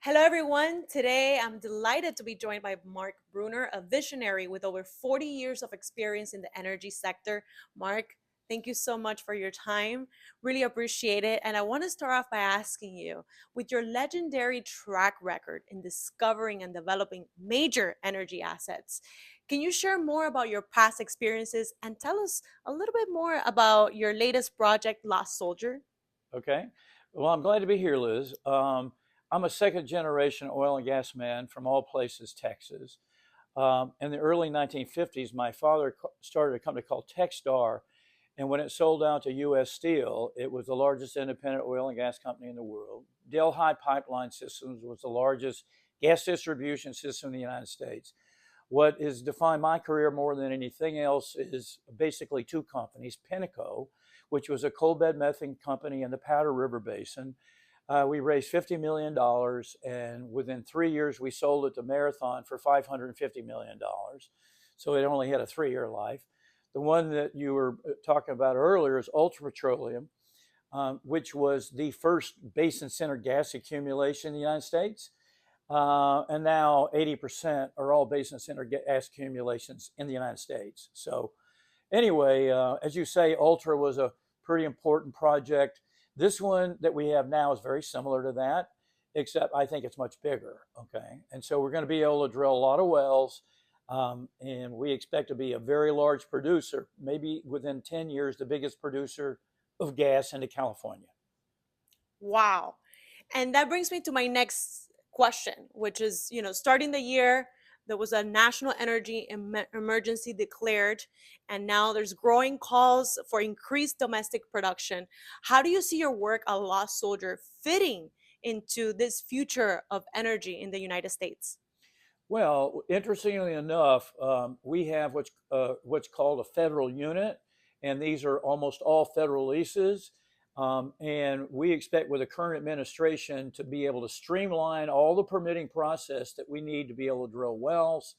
Hello, everyone. Today, I'm delighted to be joined by Marc Bruner, a visionary with over 40 years of experience in the energy sector. Marc, thank you so much for your time. Really appreciate it. And I want to start off by asking you, with your legendary track record in discovering and developing major energy assets, can you share more about your past experiences and tell us a little bit more about your latest project, Lost Soldier? Okay. Well, I'm glad to be here, Liz. I'm a second generation oil and gas man from all places, Texas. In the early 1950s, my father started a company called Techstar. And when it sold out to U.S. Steel, it was the largest independent oil and gas company in the world. Delhi Pipeline Systems was the largest gas distribution system in the United States. What has defined my career more than anything else is basically two companies: Pinnacle, which was a coal bed methane company in the Powder River Basin. We raised $50 million, and within 3 years, we sold it to Marathon for $550 million. So it only had a 3-year life. The one that you were talking about earlier is Ultra Petroleum, which was the first basin center gas accumulation in the United States. And now 80% are all basin center gas accumulations in the United States. So anyway, as you say, Ultra was a pretty important project. This one that we have now is very similar to that, except I think it's much bigger. Okay. And so we're going to be able to drill a lot of wells. And we expect to be a very large producer, maybe within 10 years, the biggest producer of gas into California. Wow. And that brings me to my next question, which is, starting the year, there was a national energy emergency declared, and now there's growing calls for increased domestic production. How do you see your work, A Lost Soldier, fitting into this future of energy in the United States? Well, interestingly enough, we have what's called a federal unit, and these are almost all federal leases. And we expect with the current administration to be able to streamline all the permitting process that we need to be able to drill wells.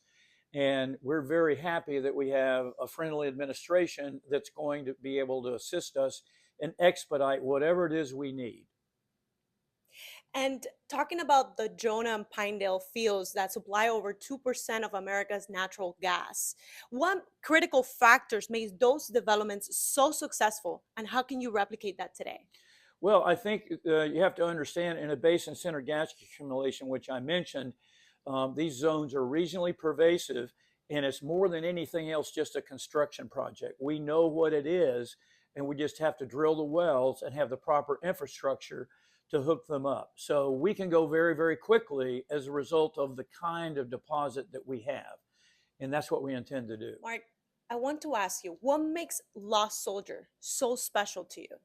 And we're very happy that we have a friendly administration that's going to be able to assist us and expedite whatever it is we need. And talking about the Jonah and Pinedale fields that supply over 2% of America's natural gas, what critical factors made those developments so successful, and how can you replicate that today? Well, I think you have to understand in a basin center gas accumulation, which I mentioned, these zones are regionally pervasive, and it's more than anything else just a construction project. We know what it is, and we just have to drill the wells and have the proper infrastructure to hook them up. So we can go very, very quickly as a result of the kind of deposit that we have. And that's what we intend to do. Mark, I want to ask you, what makes Lost Soldier so special to you?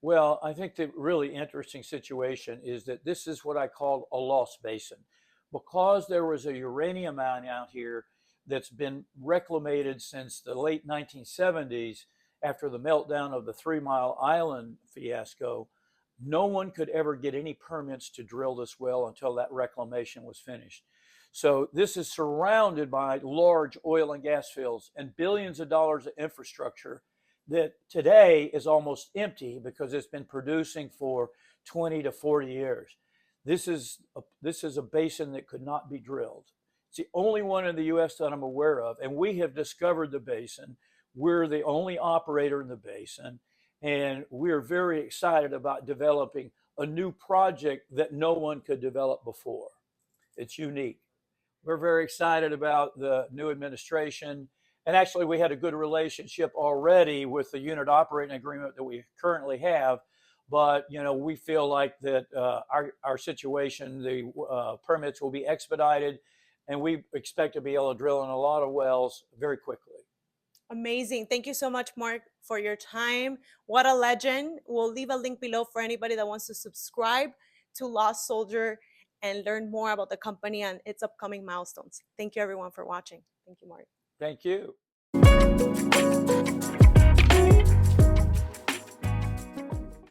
Well, I think the really interesting situation is that this is what I call a lost basin. Because there was a uranium mine out here that's been reclamated since the late 1970s after the meltdown of the 3 Mile Island fiasco, no one could ever get any permits to drill this well until that reclamation was finished. So this is surrounded by large oil and gas fields and billions of dollars of infrastructure that today is almost empty because it's been producing for 20 to 40 years. This is a basin that could not be drilled. It's the only one in the U.S. that I'm aware of, and we have discovered the basin. We're the only operator in the basin, and we're very excited about developing a new project that no one could develop before. It's unique. We're very excited about the new administration. And actually, we had a good relationship already with the unit operating agreement that we currently have. But we feel like that our situation, the permits will be expedited, and we expect to be able to drill in a lot of wells very quickly. Amazing. Thank you so much, Mark, for your time. What a legend. We'll leave a link below for anybody that wants to subscribe to Lost Soldier and learn more about the company and its upcoming milestones. Thank you, everyone, for watching. Thank you, Mark. Thank you.